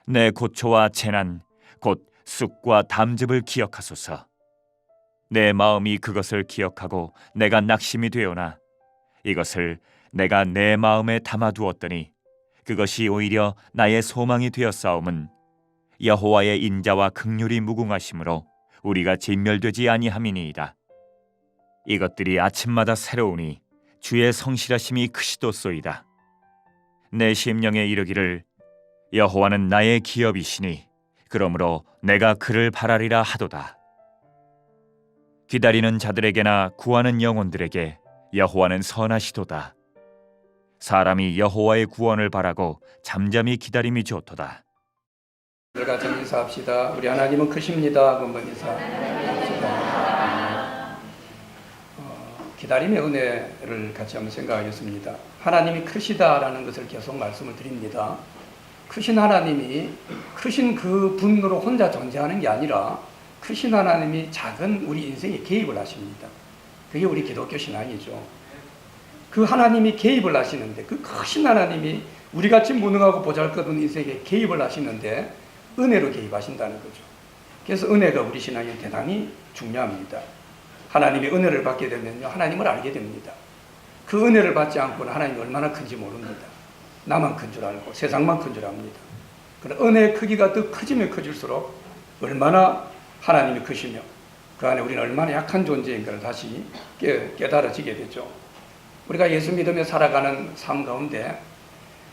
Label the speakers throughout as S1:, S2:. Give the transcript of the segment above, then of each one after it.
S1: 내 고초와 재난 곧 쑥과 담즙을 기억하소서. 내 마음이 그것을 기억하고 내가 낙심이 되오나 이것을 내가 내 마음에 담아두었더니 그것이 오히려 나의 소망이 되었사옴은 여호와의 인자와 긍휼이 무궁하심으로 우리가 진멸되지 아니함이니이다. 이것들이 아침마다 새로우니 주의 성실하심이 크시도소이다. 내 심령에 이르기를 여호와는 나의 기업이시니 그러므로 내가 그를 바라리라 하도다. 기다리는 자들에게나 구하는 영혼들에게 여호와는 선하시도다. 사람이 여호와의 구원을 바라고 잠잠히 기다림이 좋도다.
S2: 우리 같이 인사합시다. 우리 하나님은 크십니다. 한번 인사합시다. 기다림의 은혜를 같이 한번 생각하겠습니다. 하나님이 크시다라는 것을 계속 말씀을 드립니다. 크신 하나님이 크신 그 분으로 혼자 존재하는 게 아니라 크신 하나님이 작은 우리 인생에 개입을 하십니다. 그게 우리 기독교 신앙이죠. 그 하나님이 개입을 하시는데, 그 크신 하나님이 우리같이 무능하고 보잘것없는 인생에 개입을 하시는데 은혜로 개입하신다는 거죠. 그래서 은혜가 우리 신앙에 대단히 중요합니다. 하나님의 은혜를 받게 되면요, 하나님을 알게 됩니다. 그 은혜를 받지 않고는 하나님이 얼마나 큰지 모릅니다. 나만 큰 줄 알고 세상만 큰 줄 압니다. 그러나 은혜의 크기가 더 커지면 커질수록 얼마나 하나님이 크시며 그 안에 우리는 얼마나 약한 존재인가를 다시 깨달아지게 되죠. 우리가 예수 믿으며 살아가는 삶 가운데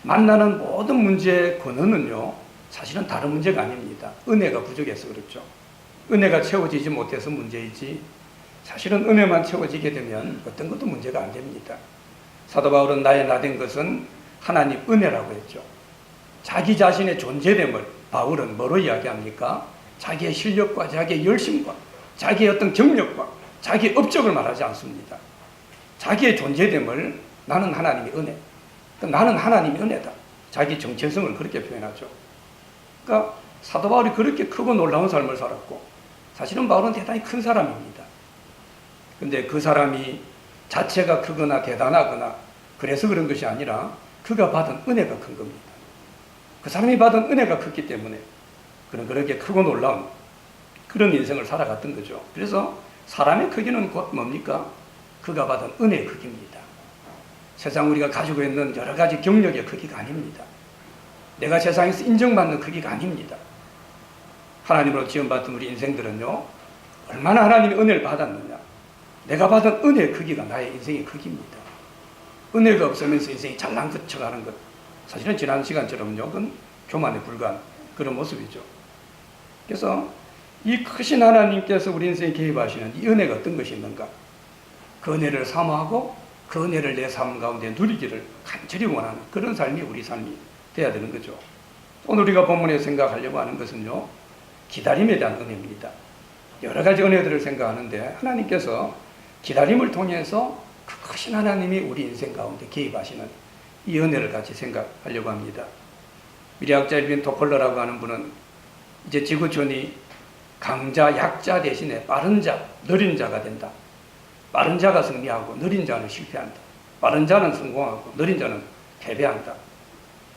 S2: 만나는 모든 문제의 근원은요, 사실은 다른 문제가 아닙니다. 은혜가 부족해서 그렇죠. 은혜가 채워지지 못해서 문제이지, 사실은 은혜만 채워지게 되면 어떤 것도 문제가 안 됩니다. 사도 바울은 나의 나된 것은 하나님 은혜라고 했죠. 자기 자신의 존재됨을 바울은 뭐로 이야기합니까? 자기의 실력과 자기의 열심과 자기의 어떤 경력과 자기의 업적을 말하지 않습니다. 자기의 존재됨을 나는 하나님의 은혜, 나는 하나님의 은혜다, 자기 정체성을 그렇게 표현하죠. 그러니까 사도 바울이 그렇게 크고 놀라운 삶을 살았고, 사실은 바울은 대단히 큰 사람입니다. 근데 그 사람이 자체가 크거나 대단하거나 그래서 그런 것이 아니라 그가 받은 은혜가 큰 겁니다. 그 사람이 받은 은혜가 컸기 때문에 그는 그렇게 크고 놀라운 그런 인생을 살아갔던 거죠. 그래서 사람의 크기는 곧 뭡니까? 그가 받은 은혜의 크기입니다. 세상 우리가 가지고 있는 여러 가지 경력의 크기가 아닙니다. 내가 세상에서 인정받는 크기가 아닙니다. 하나님으로 지원받은 우리 인생들은요, 얼마나 하나님의 은혜를 받았느냐, 내가 받은 은혜의 크기가 나의 인생의 크기입니다. 은혜가 없으면서 인생이 잘난 척하는 것, 사실은 지난 시간처럼요, 그건 교만에 불과한 그런 모습이죠. 그래서 이 크신 하나님께서 우리 인생에 개입하시는 이 은혜가 어떤 것이 있는가, 그 은혜를 사모하고 그 은혜를 내 삶 가운데 누리기를 간절히 원하는 그런 삶이 우리 삶이 돼야 되는 거죠. 오늘 우리가 본문에 생각하려고 하는 것은요, 기다림에 대한 은혜입니다. 여러 가지 은혜들을 생각하는데 하나님께서 기다림을 통해서 그 크신 하나님이 우리 인생 가운데 개입하시는 이 은혜를 같이 생각하려고 합니다. 미래학자 엘빈 토플러라고 하는 분은 이제 지구촌이 강자, 약자 대신에 빠른 자, 느린 자가 된다. 빠른 자가 승리하고 느린 자는 실패한다. 빠른 자는 성공하고 느린 자는 패배한다.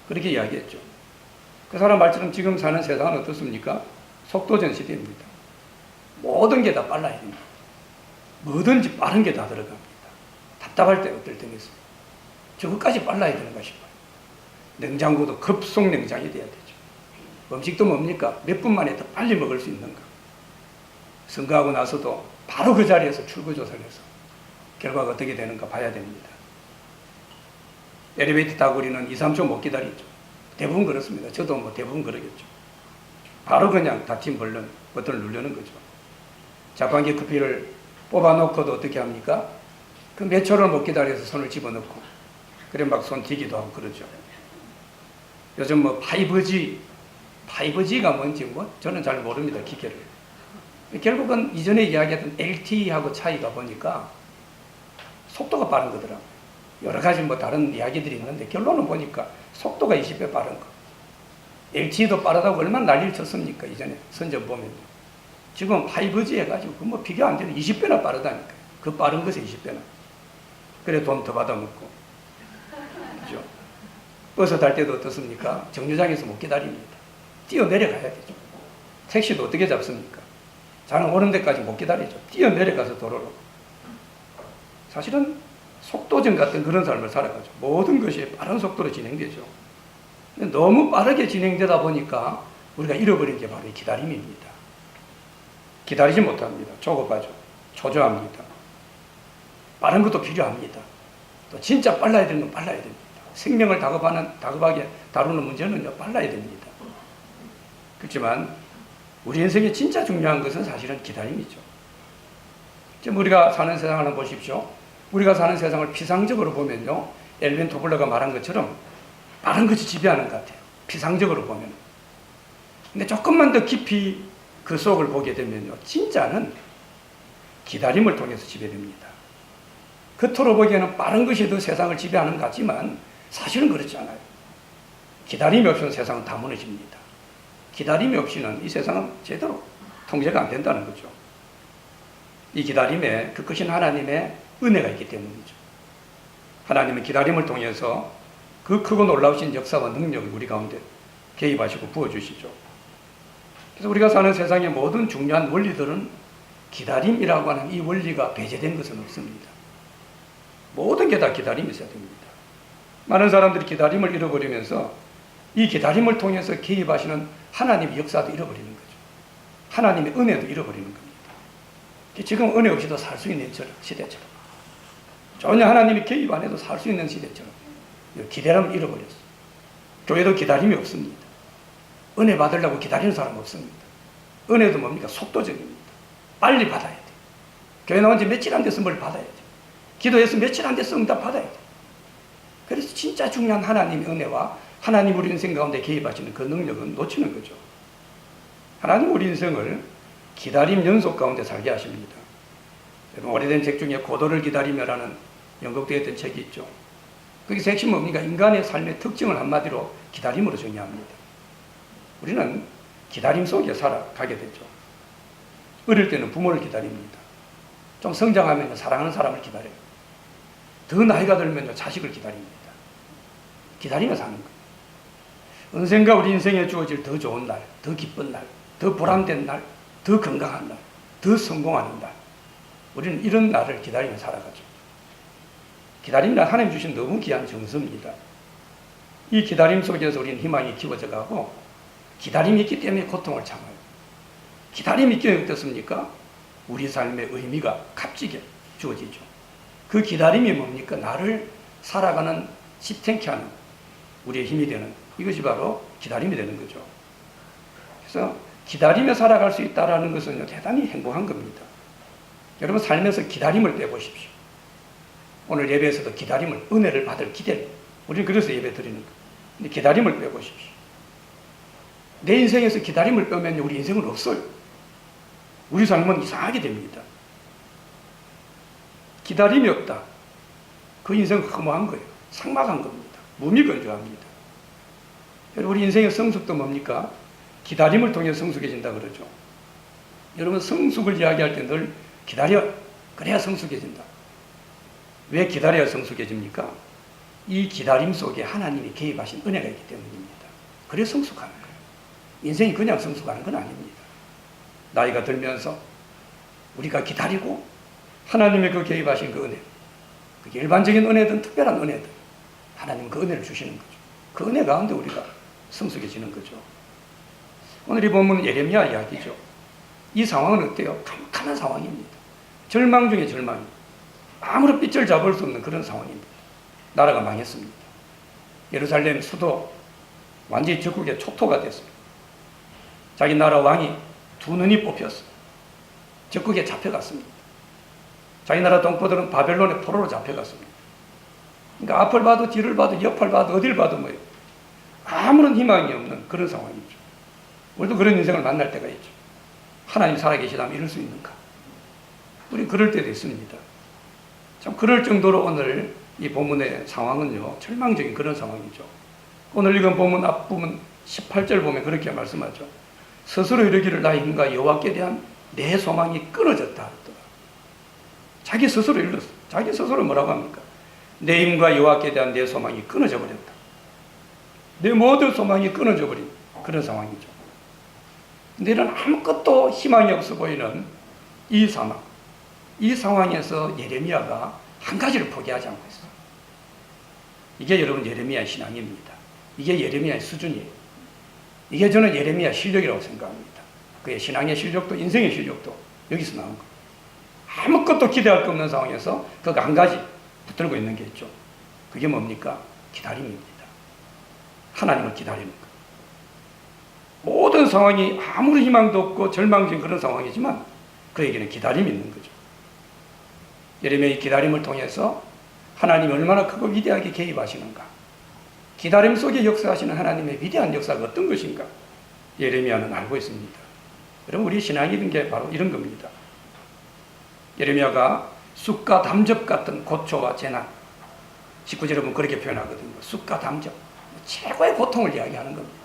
S2: 그렇게 이야기했죠. 그 사람 말처럼 지금 사는 세상은 어떻습니까? 속도전 시대입니다. 모든 게 다 빨라야 됩니다. 뭐든지 빠른 게 다 들어갑니다. 답답할 때 어떨 때는 있어요. 저것까지 빨라야 되는가 싶어요. 냉장고도 급속 냉장이 돼야 되죠. 음식도 뭡니까? 몇 분 만에 더 빨리 먹을 수 있는가. 선거하고 나서도 바로 그 자리에서 출구조사를 해서 결과가 어떻게 되는가 봐야 됩니다. 엘리베이터 타고 우리는 2, 3초 못 기다리죠. 대부분 그렇습니다. 저도 뭐 대부분 그러겠죠. 바로 그냥 닫힌 버튼을 누르는 거죠. 자판기 커피를 뽑아놓고도 어떻게 합니까? 그 몇 초를 못 기다려서 손을 집어넣고, 그래 막 손 튀기도 하고 그러죠. 요즘 뭐 5G가 뭔지 저는 잘 모릅니다. 기계를. 결국은 이전에 이야기했던 LTE하고 차이가 보니까 속도가 빠른 거더라고요. 여러 가지 뭐 다른 이야기들이 있는데 결론은 보니까 속도가 20배 빠른 거. LTE도 빠르다고 얼마나 난리를 쳤습니까? 이전에 선전 보면. 지금 5G 해가지고 그 뭐 비교 안 되는 20배나 빠르다니까요. 그 빠른 것에 20배나. 그래 돈 더 받아먹고. 그죠? 버스 탈 때도 어떻습니까? 정류장에서 못 기다립니다. 뛰어내려가야 되죠. 택시도 어떻게 잡습니까? 자는 오는 데까지 못 기다리죠. 뛰어내려가서 도로로. 사실은 속도전 같은 그런 삶을 살아가죠. 모든 것이 빠른 속도로 진행되죠. 너무 빠르게 진행되다 보니까 우리가 잃어버린 게 바로 이 기다림입니다. 기다리지 못합니다. 조급하죠. 초조합니다. 빠른 것도 필요합니다. 또 진짜 빨라야 되는 건 빨라야 됩니다. 생명을 다급하게 다루는 문제는요, 빨라야 됩니다. 그렇지만 우리 인생에 진짜 중요한 것은 사실은 기다림이죠. 지금 우리가 사는 세상을 한번 보십시오. 우리가 사는 세상을 피상적으로 보면요, 엘빈 토블러가 말한 것처럼 빠른 것이 지배하는 것 같아요. 피상적으로 보면. 근데 조금만 더 깊이 그 속을 보게 되면요, 진짜는 기다림을 통해서 지배됩니다. 겉으로 보기에는 빠른 것이 더 세상을 지배하는 것 같지만 사실은 그렇지 않아요. 기다림이 없이는 세상은 다 무너집니다. 기다림이 없이는 이 세상은 제대로 통제가 안 된다는 거죠. 이 기다림에 그 크신 하나님의 은혜가 있기 때문이죠. 하나님은 기다림을 통해서 그 크고 놀라우신 역사와 능력을 우리 가운데 개입하시고 부어주시죠. 그래서 우리가 사는 세상의 모든 중요한 원리들은 기다림이라고 하는 이 원리가 배제된 것은 없습니다. 모든 게 다 기다림이 있어야 됩니다. 많은 사람들이 기다림을 잃어버리면서 이 기다림을 통해서 개입하시는 하나님의 역사도 잃어버리는 거죠. 하나님의 은혜도 잃어버리는 겁니다. 지금 은혜 없이도 살 수 있는 시대처럼, 전혀 하나님이 개입 안 해도 살 수 있는 시대처럼 기다림을 잃어버렸어요. 교회도 기다림이 없습니다. 은혜 받으려고 기다리는 사람 없습니다. 은혜도 뭡니까? 속도적입니다. 빨리 받아야 돼요. 교회 나온 지 며칠 안 돼서 뭘 받아야 돼요. 기도해서 며칠 안 돼서 응답 받아야 돼요. 그래서 진짜 중요한 하나님의 은혜와 하나님 우리 인생 가운데 개입하시는 그 능력은 놓치는 거죠. 하나님 우리 인생을 기다림 연속 가운데 살게 하십니다. 오래된 책 중에 고도를 기다리며라는 연극되었던 책이 있죠. 거기서 핵심은 뭡니까? 인간의 삶의 특징을 한마디로 기다림으로 정의합니다. 우리는 기다림 속에 살아가게 되죠. 어릴 때는 부모를 기다립니다. 좀 성장하면 사랑하는 사람을 기다려요. 더 나이가 들면 자식을 기다립니다. 기다리며 사는 거예요. 언젠가 우리 인생에 주어질 더 좋은 날, 더 기쁜 날, 더 보람된 날, 더 건강한 날, 더 성공하는 날, 우리는 이런 날을 기다리며 살아가죠. 기다림이란 하나님 주신 너무 귀한 정서입니다. 이 기다림 속에서 우리는 희망이 키워져 가고, 기다림이 있기 때문에 고통을 참아요. 기다림이 있기 때문에 어떻습니까? 우리 삶의 의미가 값지게 주어지죠. 그 기다림이 뭡니까? 나를 살아가는 지탱케 하는 우리의 힘이 되는, 이것이 바로 기다림이 되는 거죠. 그래서 기다리며 살아갈 수 있다는 것은 대단히 행복한 겁니다. 여러분 삶에서 기다림을 빼보십시오. 오늘 예배에서도 기다림을, 은혜를 받을 기대를, 우리는 그래서 예배 드리는 거예요. 근데 기다림을 빼보십시오. 내 인생에서 기다림을 빼면 우리 인생은 없어요. 우리 삶은 이상하게 됩니다. 기다림이 없다. 그 인생은 허무한 거예요. 삭막한 겁니다. 무미건조합니다. 우리 인생의 성숙도 뭡니까? 기다림을 통해 성숙해진다 그러죠. 여러분 성숙을 이야기할 때 늘 기다려, 그래야 성숙해진다. 왜 기다려야 성숙해집니까? 이 기다림 속에 하나님이 개입하신 은혜가 있기 때문입니다. 그래서 성숙하는 거예요. 인생이 그냥 성숙하는 건 아닙니다. 나이가 들면서 우리가 기다리고 하나님의 그 개입하신 그 은혜, 그게 일반적인 은혜든 특별한 은혜든 하나님은 그 은혜를 주시는 거죠. 그 은혜 가운데 우리가 성숙해지는 거죠. 오늘 이 본문은 예레미야 이야기죠. 이 상황은 어때요? 캄캄한 상황입니다. 절망 중에 절망입니다. 아무런 빛을 잡을 수 없는 그런 상황입니다. 나라가 망했습니다. 예루살렘 수도 완전히 적국의 촉토가 됐습니다. 자기 나라 왕이 두 눈이 뽑혔어요. 적국에 잡혀갔습니다. 자기 나라 동포들은 바벨론의 포로로 잡혀갔습니다. 그러니까 앞을 봐도 뒤를 봐도 옆을 봐도 어딜 봐도 뭐예요? 아무런 희망이 없는 그런 상황이죠. 우리도 그런 인생을 만날 때가 있죠. 하나님 살아계시다면 이럴 수 있는가? 우리 그럴 때도 있습니다. 참 그럴 정도로 오늘 이 본문의 상황은요, 절망적인 그런 상황이죠. 오늘 읽은 본문 앞부분 18절 보면 그렇게 말씀하죠. 스스로 이르기를 나의 힘과 여호와께 대한 내 소망이 끊어졌다. 자기 스스로 일렀어. 자기 스스로 뭐라고 합니까? 내 힘과 여호와께 대한 내 소망이 끊어져 버렸다. 내 모든 소망이 끊어져 버린 그런 상황이죠. 근데 이런 아무것도 희망이 없어 보이는 이 상황에서 예레미야가 한 가지를 포기하지 않고 있어요. 이게 여러분 예레미야의 신앙입니다. 이게 예레미야의 수준이에요. 이게 저는 예레미야 실력이라고 생각합니다. 그의 신앙의 실력도 인생의 실력도 여기서 나온 거예요. 아무것도 기대할 거 없는 상황에서 그 한 가지 붙들고 있는 게 있죠. 그게 뭡니까? 기다림입니다. 하나님을 기다리는 것. 모든 상황이 아무리 희망도 없고 절망적인 그런 상황이지만 그에게는 기다림이 있는 거죠. 예레미야의 기다림을 통해서 하나님이 얼마나 크고 위대하게 개입하시는가, 기다림 속에 역사하시는 하나님의 위대한 역사가 어떤 것인가 예레미야는 알고 있습니다. 여러분, 우리 신앙이 있는 게 바로 이런 겁니다. 예레미야가 쑥과 담접 같은 고초와 재난, 19절에 보면 그렇게 표현하거든요. 쑥과 담접, 최고의 고통을 이야기하는 겁니다.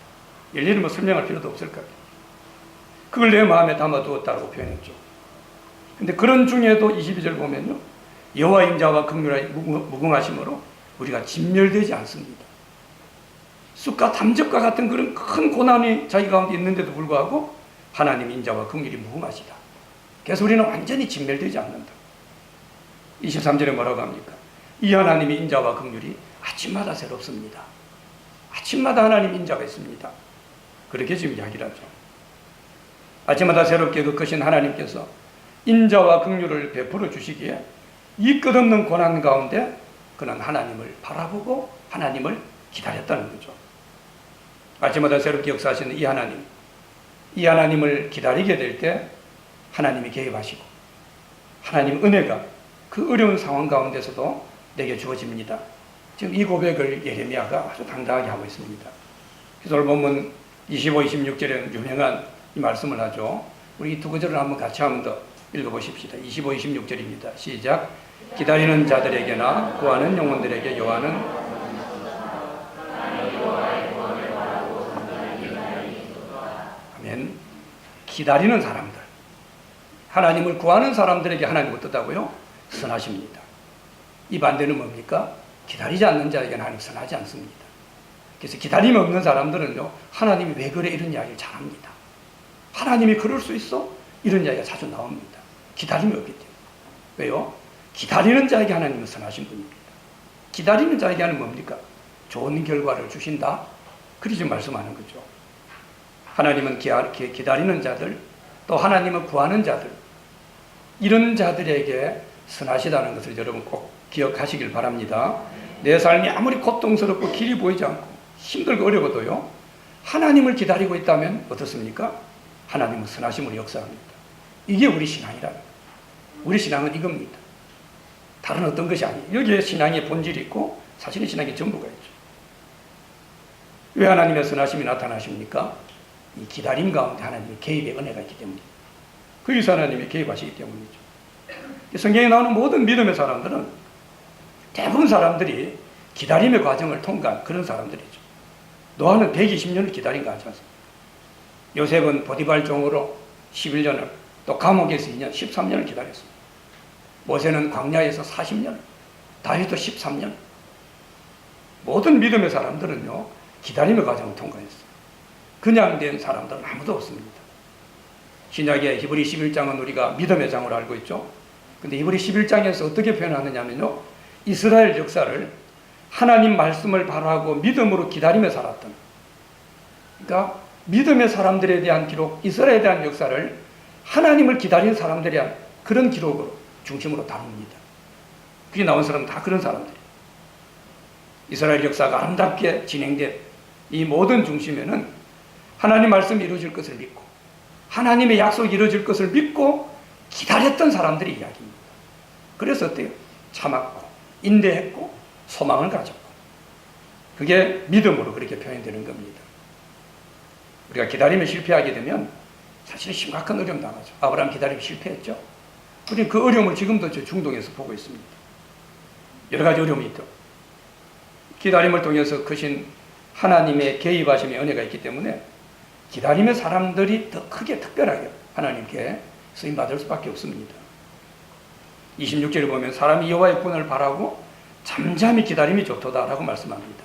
S2: 일일이 설명할 필요도 없을 거예요. 그걸 내 마음에 담아두었다고 표현했죠. 근데 그런 중에도 22절 보면요, 여호와 인자와 긍휼하여 무궁하심으로 우리가 진멸되지 않습니다. 쑥과 담즙과 같은 그런 큰 고난이 자기 가운데 있는데도 불구하고 하나님 인자와 긍휼이 무궁하시다. 그래서 우리는 완전히 진멸되지 않는다. 23절에 뭐라고 합니까? 이 하나님의 인자와 긍휼이 아침마다 새롭습니다. 아침마다 하나님 인자가 있습니다. 그렇게 지금 이야기를 하죠. 아침마다 새롭게 그 크신 하나님께서 인자와 긍휼을 베풀어 주시기에 이 끝없는 고난 가운데 그는 하나님을 바라보고 하나님을 기다렸다는 거죠. 아침마다 새롭게 역사하시는 이 하나님을 기다리게 될 때 하나님이 개입하시고 하나님 은혜가 그 어려운 상황 가운데서도 내게 주어집니다. 지금 이 고백을 예레미야가 아주 당당하게 하고 있습니다. 그래서 오늘 본문 25, 26절에는 유명한 이 말씀을 하죠. 우리 이 두 구절을 한번 같이 한번 더 읽어보십시다. 25, 26절입니다. 시작. 기다리는 자들에게나 구하는 영혼들에게 여호와는 아멘. 기다리는 사람들, 하나님을 구하는 사람들에게 하나님 어떻다고요? 선하십니다. 이 반대는 뭡니까? 기다리지 않는 자에게는 하나님 선하지 않습니다. 그래서 기다림이 없는 사람들은요, 하나님이 왜 그래 이런 이야기를 잘합니다. 하나님이 그럴 수 있어? 이런 이야기가 자주 나옵니다. 기다림이 없기 때문에. 왜요? 기다리는 자에게 하나님은 선하신 분입니다. 기다리는 자에게는 뭡니까? 좋은 결과를 주신다. 그리 지금 말씀하는 거죠. 하나님은 기다리는 자들, 또 하나님을 구하는 자들, 이런 자들에게 선하시다는 것을 여러분 꼭 기억하시길 바랍니다. 내 삶이 아무리 고통스럽고 길이 보이지 않고 힘들고 어려워도요, 하나님을 기다리고 있다면 어떻습니까? 하나님은 선하심으로 역사합니다. 이게 우리 신앙이라. 우리 신앙은 이겁니다. 다른 어떤 것이 아니에요. 여기에 신앙의 본질이 있고 사실은 신앙의 전부가 있죠. 왜 하나님의 선하심이 나타나십니까? 이 기다림 가운데 하나님의 개입의 은혜가 있기 때문입니다. 거기서 하나님이 개입하시기 때문이죠. 성경에 나오는 모든 믿음의 사람들은 대부분 사람들이 기다림의 과정을 통과한 그런 사람들이죠. 노아는 120년을 기다린 거 아니지 않습니까? 요셉은 보디발 종으로 11년을, 또 감옥에서 2년, 13년을 기다렸습니다. 모세는 광야에서 40년, 다윗도 13년. 모든 믿음의 사람들은요, 기다림의 과정을 통과했어요. 그냥 된 사람들은 아무도 없습니다. 신약의 히브리 11장은 우리가 믿음의 장으로 알고 있죠. 근데 히브리 11장에서 어떻게 표현하느냐면요, 이스라엘 역사를 하나님 말씀을 바라고 믿음으로 기다리며 살았던, 그러니까 믿음의 사람들에 대한 기록, 이스라엘에 대한 역사를 하나님을 기다린 사람들에 대한 그런 기록으로 중심으로 다룹니다. 그게 나온 사람은 다 그런 사람들이에요. 이스라엘 역사가 아름답게 진행된 이 모든 중심에는 하나님 말씀이 이루어질 것을 믿고 하나님의 약속이 이루어질 것을 믿고 기다렸던 사람들의 이야기입니다. 그래서 어때요? 참았고 인내했고 소망을 가졌고, 그게 믿음으로 그렇게 표현되는 겁니다. 우리가 기다림에 실패하게 되면 사실 심각한 어려움 당하죠. 아브라함 기다림에 실패했죠. 우리는 그 어려움을 지금도 저 중동에서 보고 있습니다. 여러 가지 어려움이 있죠. 기다림을 통해서 크신 하나님의 개입하심의 은혜가 있기 때문에 기다림의 사람들이 더 크게 특별하게 하나님께 쓰임받을 수밖에 없습니다. 26절에 보면 사람이 여호와의 구원을 바라고 잠잠히 기다림이 좋도다라고 말씀합니다.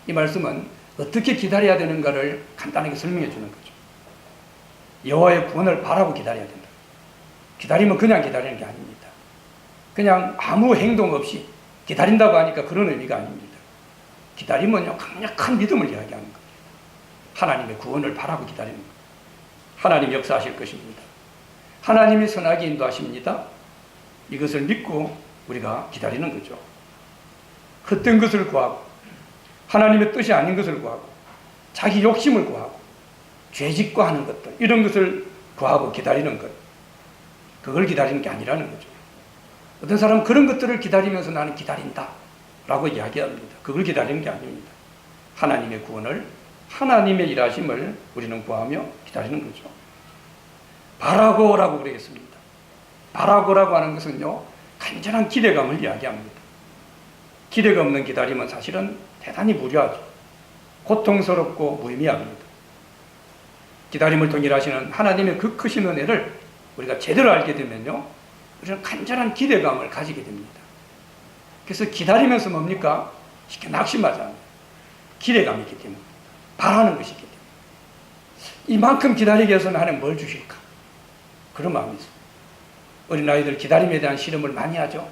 S2: 이 말씀은 어떻게 기다려야 되는가를 간단하게 설명해 주는 거죠. 여호와의 구원을 바라고 기다려야 된다. 기다리면 그냥 기다리는 게 아닙니다. 그냥 아무 행동 없이 기다린다고 하니까 그런 의미가 아닙니다. 기다리면요, 강력한 믿음을 이야기하는 거예요. 하나님의 구원을 바라고 기다리는 거예요. 하나님 역사하실 것입니다. 하나님이 선하게 인도하십니다. 이것을 믿고 우리가 기다리는 거죠. 헛된 것을 구하고 하나님의 뜻이 아닌 것을 구하고 자기 욕심을 구하고 죄짓고 하는 것들, 이런 것을 구하고 기다리는 것, 그걸 기다리는 게 아니라는 거죠. 어떤 사람은 그런 것들을 기다리면서 나는 기다린다 라고 이야기합니다. 그걸 기다리는 게 아닙니다. 하나님의 구원을, 하나님의 일하심을 우리는 구하며 기다리는 거죠. 바라고라고 그러겠습니다. 바라고라고 하는 것은요, 간절한 기대감을 이야기합니다. 기대가 없는 기다림은 사실은 대단히 무료하죠. 고통스럽고 무의미합니다. 기다림을 통해 일하시는 하나님의 그 크신 은혜를 우리가 제대로 알게 되면요, 우리는 간절한 기대감을 가지게 됩니다. 그래서 기다리면서 뭡니까? 쉽게 낙심하지 않아요. 기대감이 있기 때문에, 바라는 것이기 때문에. 이만큼 기다리게 해서는 하나님 뭘 주실까? 그런 마음이 있어요. 어린아이들 기다림에 대한 실험을 많이 하죠.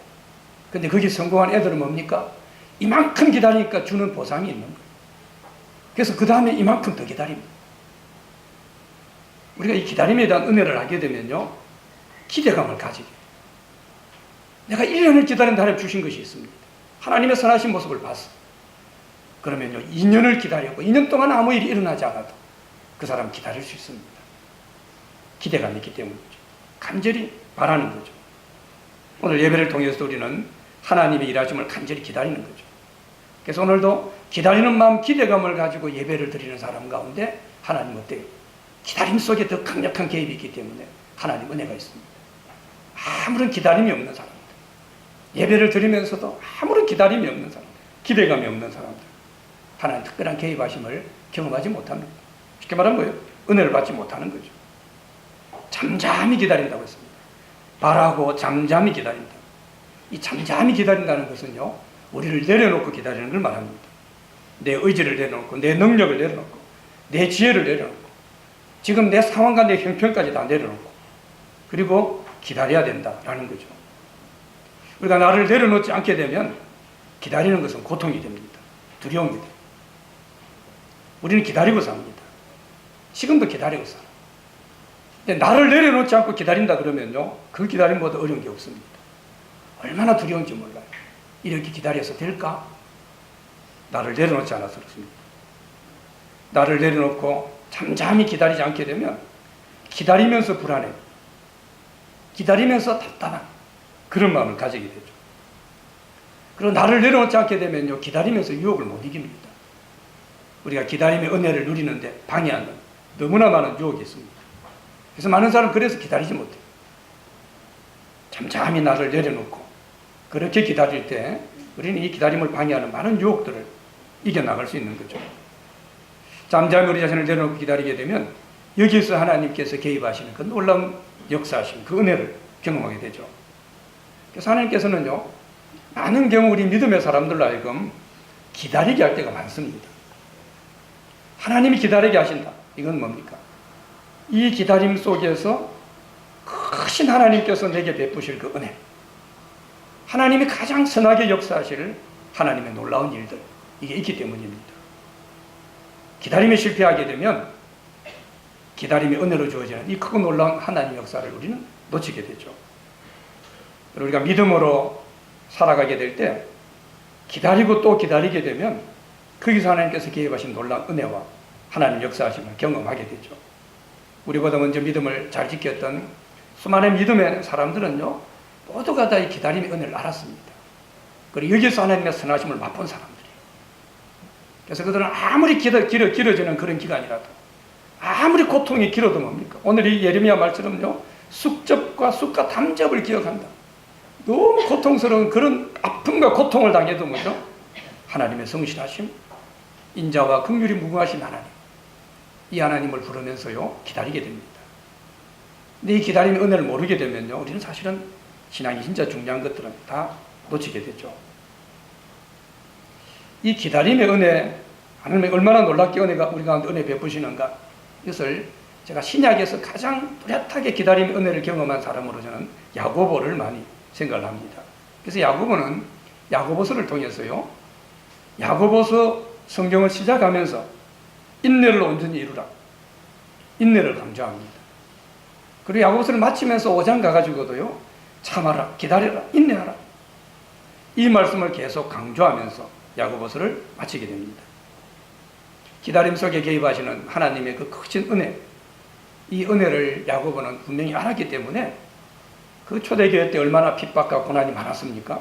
S2: 근데 거기 성공한 애들은 뭡니까? 이만큼 기다리니까 주는 보상이 있는 거예요. 그래서 그 다음에 이만큼 더 기다립니다. 우리가 이 기다림에 대한 은혜를 알게 되면요, 기대감을 가지게 돼요. 내가 1년을 기다린 하나님 주신 것이 있습니다. 하나님의 선하신 모습을 봤어. 그러면요, 2년을 기다렸고 2년 동안 아무 일이 일어나지 않아도 그 사람 기다릴 수 있습니다. 기대감이 있기 때문이죠. 간절히 바라는 거죠. 오늘 예배를 통해서 우리는 하나님의 일하심을 간절히 기다리는 거죠. 그래서 오늘도 기다리는 마음, 기대감을 가지고 예배를 드리는 사람 가운데 하나님 어때요? 기다림 속에 더 강력한 개입이 있기 때문에 하나님 은혜가 있습니다. 아무런 기다림이 없는 사람들, 예배를 드리면서도 아무런 기다림이 없는 사람들, 기대감이 없는 사람들, 하나님 특별한 개입하심을 경험하지 못합니다. 쉽게 말하면 뭐예요? 은혜를 받지 못하는 거죠. 잠잠히 기다린다고 했습니다. 바라고 잠잠히 기다린다. 이 잠잠히 기다린다는 것은요, 우리를 내려놓고 기다리는 걸 말합니다. 내 의지를 내려놓고, 내 능력을 내려놓고, 내 지혜를 내려놓고, 지금 내 상황과 내 형편까지 다 내려놓고, 그리고 기다려야 된다라는 거죠. 우리가 나를 내려놓지 않게 되면 기다리는 것은 고통이 됩니다. 두려움이 됩니다. 우리는 기다리고 삽니다. 지금도 기다리고 살아요. 근데 나를 내려놓지 않고 기다린다 그러면요, 그 기다림보다 어려운 게 없습니다. 얼마나 두려운지 몰라요. 이렇게 기다려서 될까? 나를 내려놓지 않아서 그렇습니다. 나를 내려놓고 잠잠히 기다리지 않게 되면 기다리면서 불안해, 기다리면서 답답한 그런 마음을 가지게 되죠. 그리고 나를 내려놓지 않게 되면요, 기다리면서 유혹을 못 이깁니다. 우리가 기다림의 은혜를 누리는데 방해하는 너무나 많은 유혹이 있습니다. 그래서 많은 사람은 그래서 기다리지 못해요. 잠잠히 나를 내려놓고 그렇게 기다릴 때 우리는 이 기다림을 방해하는 많은 유혹들을 이겨나갈 수 있는 거죠. 잠잠히 우리 자신을 내려놓고 기다리게 되면 여기에서 하나님께서 개입하시는 그 놀라운 역사하신 그 은혜를 경험하게 되죠. 그래서 하나님께서는요, 많은 경우 우리 믿음의 사람들로 하여금 기다리게 할 때가 많습니다. 하나님이 기다리게 하신다. 이건 뭡니까? 이 기다림 속에서 크신 하나님께서 내게 베푸실 그 은혜, 하나님이 가장 선하게 역사하실 하나님의 놀라운 일들, 이게 있기 때문입니다. 기다림에 실패하게 되면 기다림의 은혜로 주어지는 이 크고 놀라운 하나님의 역사를 우리는 놓치게 되죠. 우리가 믿음으로 살아가게 될 때 기다리고 또 기다리게 되면 거기서 하나님께서 개입하신 놀라운 은혜와 하나님 역사하심을 경험하게 되죠. 우리보다 먼저 믿음을 잘 지켰던 수많은 믿음의 사람들은요, 모두가 다 이 기다림의 은혜를 알았습니다. 그리고 여기서 하나님의 선하심을 맛본 사람들이에요. 그래서 그들은 아무리 길어지는 그런 기간이라도, 아무리 고통이 길어도 뭡니까? 오늘 이 예레미야 말처럼요, 숙접과 쑥과 담접을 기억한다. 너무 고통스러운 그런 아픔과 고통을 당해도 뭐죠? 하나님의 성실하심, 인자와 긍휼이 무궁하신 하나님, 이 하나님을 부르면서요, 기다리게 됩니다. 근데 이 기다림의 은혜를 모르게 되면요, 우리는 사실은 신앙이 진짜 중요한 것들은 다 놓치게 되죠. 이 기다림의 은혜, 하나님의 얼마나 놀랍게 은혜가 우리 가운데 은혜 베푸시는가, 이것을 제가 신약에서 가장 뚜렷하게 기다림의 은혜를 경험한 사람으로 저는 야고보를 많이 생각을 합니다. 그래서 야고보는 야고보서를 통해서요, 야고보서 성경을 시작하면서 인내를 온전히 이루라, 인내를 강조합니다. 그리고 야고보서를 마치면서 5장 가가지고도요, 참아라, 기다려라, 인내하라, 이 말씀을 계속 강조하면서 야고보서를 마치게 됩니다. 기다림 속에 개입하시는 하나님의 그 크신 은혜, 이 은혜를 야고보는 분명히 알았기 때문에 그 초대교회 때 얼마나 핍박과 고난이 많았습니까?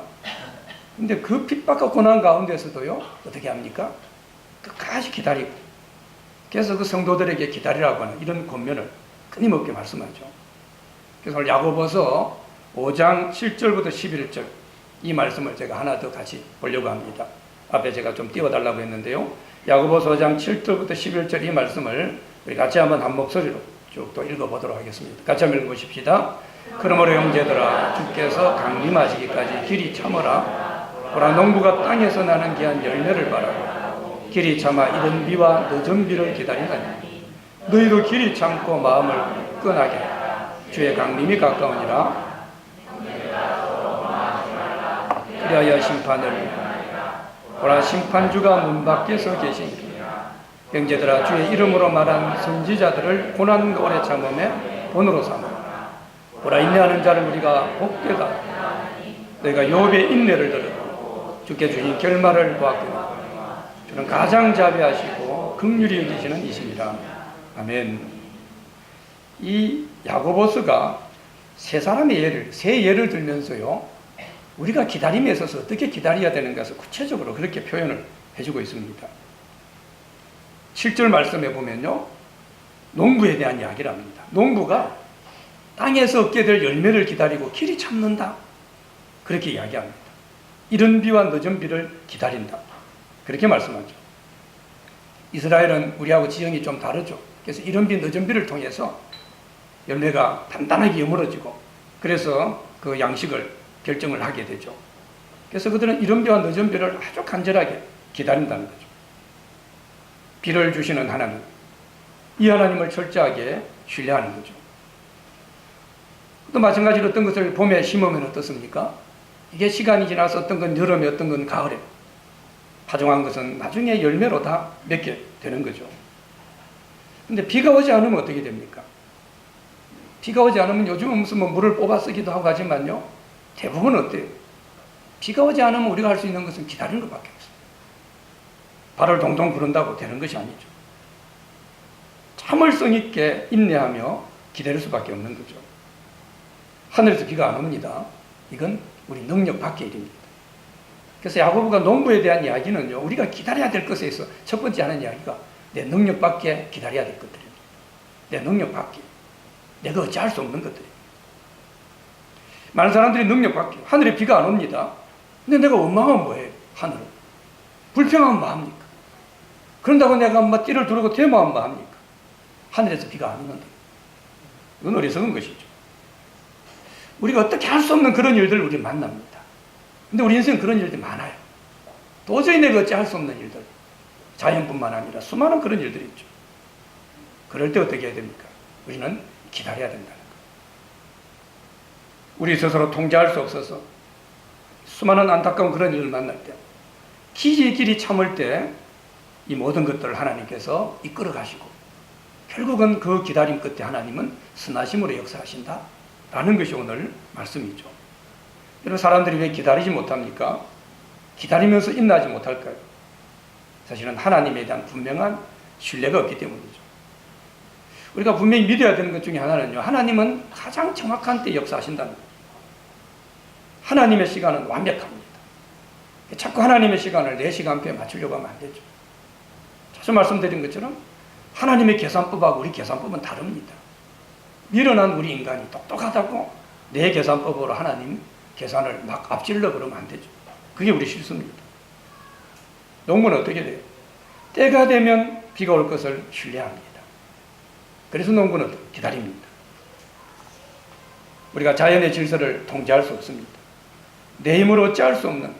S2: 근데 그 핍박과 고난 가운데서도요, 어떻게 합니까? 끝까지 기다리고, 그래서 그 성도들에게 기다리라고 하는 이런 권면을 끊임없게 말씀하죠. 그래서 오늘 야고보서 5장 7절부터 11절 이 말씀을 제가 하나 더 같이 보려고 합니다. 앞에 제가 좀 띄워달라고 했는데요, 야고보서 5장 7절부터 11절 이 말씀을 우리 같이 한번 한 목소리로 쭉 또 읽어보도록 하겠습니다. 같이 한번 읽어보십시다. 그러므로 형제들아, 주께서 강림하시기까지 길이 참으라. 보라, 농부가 땅에서 나는 귀한 열매를 바라고 길이 참아 이른 비와 늦은 비를 기다리나니 너희도 길이 참고 마음을 끈하게 하라. 주의 강림이 가까우니라. 그리하여 심판을, 보라, 심판주가 문 밖에 서 계시니 형제들아, 주의 이름으로 말한 선지자들을 고난과 오래 참음에 본으로 삼으라. 보라, 인내하는 자를 우리가 복되게 하라. 너희가 욥의 인내를 들으고 주께 주신 결말을 보았거니 주는 가장 자비하시고 긍휼히 여기시는 이시니라. 아멘. 이 야고보서가 세 예를 들면서요, 우리가 기다림에 있어서 어떻게 기다려야 되는 것을 구체적으로 그렇게 표현을 해주고 있습니다. 7절 말씀에 보면요, 농부에 대한 이야기를 합니다. 농부가 땅에서 얻게 될 열매를 기다리고 길이 참는다, 그렇게 이야기합니다. 이른 비와 늦은 비를 기다린다, 그렇게 말씀하죠. 이스라엘은 우리하고 지형이 좀 다르죠. 그래서 이른 비 늦은 비를 통해서 열매가 단단하게 여물어지고, 그래서 그 양식을 결정을 하게 되죠. 그래서 그들은 이른 비와 늦은 비를 아주 간절하게 기다린다는 거죠. 비를 주시는 하나님, 이 하나님을 철저하게 신뢰하는 거죠. 또 마찬가지로 어떤 것을 봄에 심으면 어떻습니까? 이게 시간이 지나서 어떤 건 여름에, 어떤 건 가을에 파종한 것은 나중에 열매로 다 맺게 되는 거죠. 근데 비가 오지 않으면 어떻게 됩니까? 비가 오지 않으면 요즘은 무슨 뭐 물을 뽑아 쓰기도 하고 하지만요, 대부분 어때요? 비가 오지 않으면 우리가 할 수 있는 것은 기다리는 것밖에 없어요. 발을 동동 구른다고 되는 것이 아니죠. 참을성 있게 인내하며 기다릴 수밖에 없는 거죠. 하늘에서 비가 안 옵니다. 이건 우리 능력 밖의 일입니다. 그래서 야고보가 농부에 대한 이야기는요, 우리가 기다려야 될 것에 있어 첫 번째 하는 이야기가 내 능력 밖에 기다려야 될 것들입니다. 내 능력 밖에, 내가 어찌할 수 없는 것들입니다. 많은 사람들이 능력 밖에, 하늘에 비가 안 옵니다. 근데 내가 원망하면 뭐해요? 하늘은 불평하면 뭐합니까? 그런다고 내가 막 띠를 두르고 대모하면 뭐합니까? 하늘에서 비가 안 오는데. 이건 어리석은 것이죠. 우리가 어떻게 할 수 없는 그런 일들을 우리 만납니다. 근데 우리 인생은 그런 일들이 많아요. 도저히 내가 어찌 할 수 없는 일들, 자연뿐만 아니라 수많은 그런 일들이 있죠. 그럴 때 어떻게 해야 됩니까? 우리는 기다려야 된다는 거예요. 우리 스스로 통제할 수 없어서 수많은 안타까운 그런 일을 만날 때, 길이 참을 때 이 모든 것들을 하나님께서 이끌어 가시고, 결국은 그 기다림 끝에 하나님은 선하심으로 역사하신다 라는 것이 오늘 말씀이죠. 여러분, 사람들이 왜 기다리지 못합니까? 기다리면서 인내하지 못할까요? 사실은 하나님에 대한 분명한 신뢰가 없기 때문이죠. 우리가 분명히 믿어야 되는 것 중에 하나는요, 하나님은 가장 정확한 때 역사하신다는 거예요. 하나님의 시간은 완벽합니다. 자꾸 하나님의 시간을 내 시간표에 맞추려고 하면 안 되죠. 자주 말씀드린 것처럼 하나님의 계산법하고 우리 계산법은 다릅니다. 미련한 우리 인간이 똑똑하다고 내 계산법으로 하나님 계산을 막 앞질러 그러면 안 되죠. 그게 우리 실수입니다. 농부는 어떻게 돼요? 때가 되면 비가 올 것을 신뢰합니다. 그래서 농부는 기다립니다. 우리가 자연의 질서를 통제할 수 없습니다. 내 힘으로 어찌할 수 없는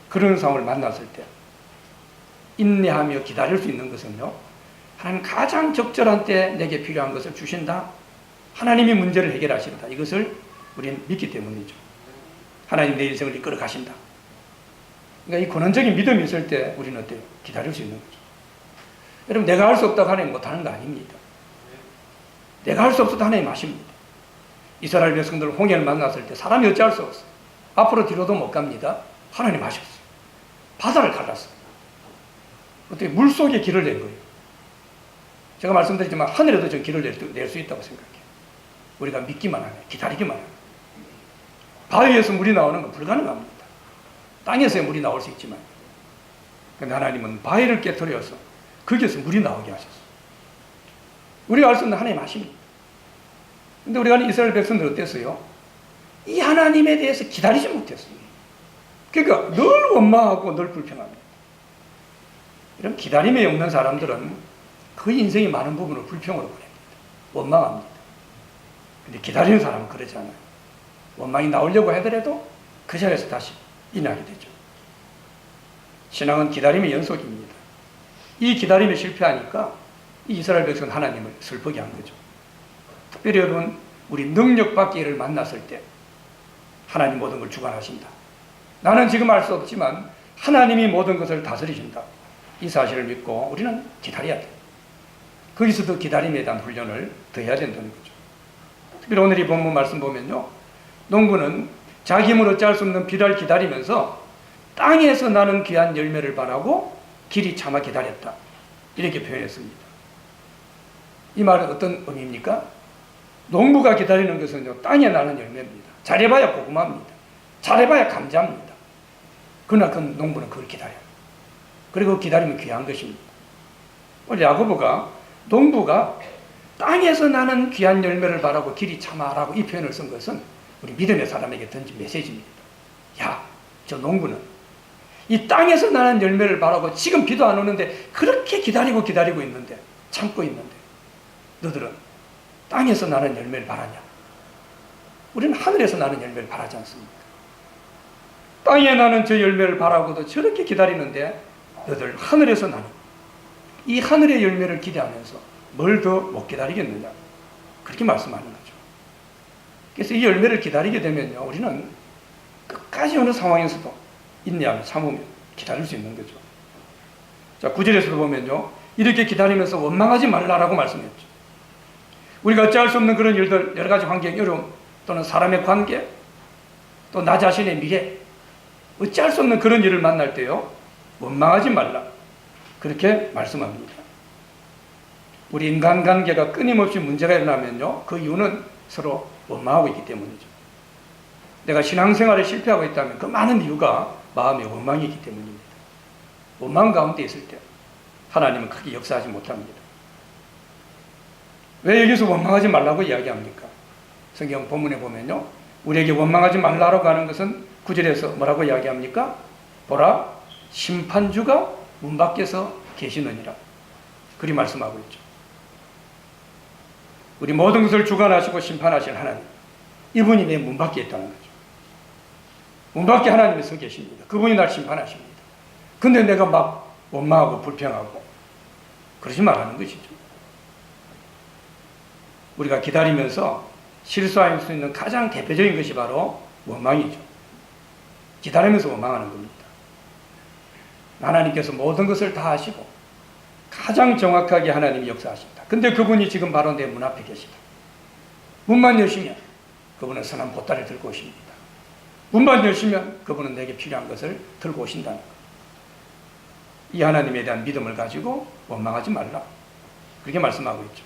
S2: 그런 상황을 만났을 때 인내하며 기다릴 수 있는 것은요, 하나님 가장 적절한 때 내게 필요한 것을 주신다. 하나님이 문제를 해결하신다. 이것을 우리는 믿기 때문이죠. 하나님 내 인생을 이끌어 가신다. 그러니까 이 근원적인 믿음이 있을 때 우리는 어때요? 기다릴 수 있는 거죠. 여러분, 내가 할 수 없다고 하나님 못하는 거 아닙니다. 내가 할 수 없어도 하나님 아십니다. 이스라엘 백성들 홍해를 만났을 때 사람이 어찌할 수 없어요. 앞으로 뒤로도 못 갑니다. 하나님 하셨어요. 바다를 갈랐어요. 어떻게 물속에 길을 낸 거예요. 제가 말씀드리지만 하늘에도 좀 길을 낼 수 있다고 생각해요. 우리가 믿기만 하면, 기다리기만 하면. 바위에서 물이 나오는 건 불가능합니다. 땅에서야 물이 나올 수 있지만, 그런데 하나님은 바위를 깨트려서 거기에서 물이 나오게 하셨어요. 우리가 알 수 없는 하나님 아십니다. 근데 우리가 아는 이스라엘 백성들 어땠어요? 이 하나님에 대해서 기다리지 못했어요. 그러니까 늘 원망하고 늘 불평합니다. 이런 기다림에 없는 사람들은 그 인생의 많은 부분을 불평으로 보냅니다. 원망합니다. 근데 기다리는 사람은 그러지 않아요. 원망이 나오려고 하더라도 그 자리에서 다시 일어나게 되죠. 신앙은 기다림의 연속입니다. 이 기다림에 실패하니까 이 이스라엘 백성은 하나님을 슬프게 한 거죠. 특별히 여러분, 우리 능력 받기를 만났을 때 하나님 모든 걸 주관하신다. 나는 지금 알 수 없지만 하나님이 모든 것을 다스리신다. 이 사실을 믿고 우리는 기다려야 돼. 거기서도 기다림에 대한 훈련을 더 해야 된다는 거죠. 특별히 오늘 이 본문 말씀 보면요, 농부는 자기 힘으로 어찌할 수 없는 비를 기다리면서 땅에서 나는 귀한 열매를 바라고 길이 참아 기다렸다. 이렇게 표현했습니다. 이 말은 어떤 의미입니까? 농부가 기다리는 것은요, 땅에 나는 열매입니다. 잘해봐야 고구마입니다. 잘해봐야 감자입니다. 그러나 그 농부는 그걸 기다려요. 그리고 기다리면 귀한 것입니다. 오늘 야고보가 농부가 땅에서 나는 귀한 열매를 바라고 길이 참아라고 이 표현을 쓴 것은 우리 믿음의 사람에게 던진 메시지입니다. 야, 저 농부는 이 땅에서 나는 열매를 바라고 지금 비도 안 오는데 그렇게 기다리고 있는데, 참고 있는데, 너들은 땅에서 나는 열매를 바라냐? 우리는 하늘에서 나는 열매를 바라지 않습니까? 땅에 나는 저 열매를 바라고도 저렇게 기다리는데 너들 하늘에서 나는 이 하늘의 열매를 기대하면서 뭘 더 못 기다리겠느냐? 그렇게 말씀하는 거죠. 그래서 이 열매를 기다리게 되면요, 우리는 끝까지 어느 상황에서도 인내하며 참으며 기다릴 수 있는 거죠. 자, 9절에서도 보면요, 이렇게 기다리면서 원망하지 말라라고 말씀했죠. 우리가 어찌할 수 없는 그런 일들, 여러 가지 환경, 어려움, 또는 사람의 관계, 또 나 자신의 미래, 어찌할 수 없는 그런 일을 만날 때요, 원망하지 말라. 그렇게 말씀합니다. 우리 인간관계가 끊임없이 문제가 일어나면요, 그 이유는 서로 원망하고 있기 때문이죠. 내가 신앙생활에 실패하고 있다면 그 많은 이유가 마음의 원망이 있기 때문입니다. 원망 가운데 있을 때 하나님은 크게 역사하지 못합니다. 왜 여기서 원망하지 말라고 이야기합니까? 성경 본문에 보면요, 우리에게 원망하지 말라고 하는 것은 9절에서 뭐라고 이야기합니까? 보라, 심판주가 문 밖에서 계시느니라. 그리 말씀하고 있죠. 우리 모든 것을 주관하시고 심판하실 하나님, 이분이 내 문 밖에 있다는 거죠. 문 밖에 하나님이 서 계십니다. 그분이 날 심판하십니다. 근데 내가 막 원망하고 불평하고 그러지 말라는 것이죠. 우리가 기다리면서 실수할 수 있는 가장 대표적인 것이 바로 원망이죠. 기다리면서 원망하는 겁니다. 하나님께서 모든 것을 다 하시고 가장 정확하게 하나님이 역사하신다. 근데 그분이 지금 바로 내 문 앞에 계시다. 문만 여시면 그분은 선한 보따리를 들고 오십니다. 문만 여시면 그분은 내게 필요한 것을 들고 오신다는 것. 이 하나님에 대한 믿음을 가지고 원망하지 말라. 그렇게 말씀하고 있죠.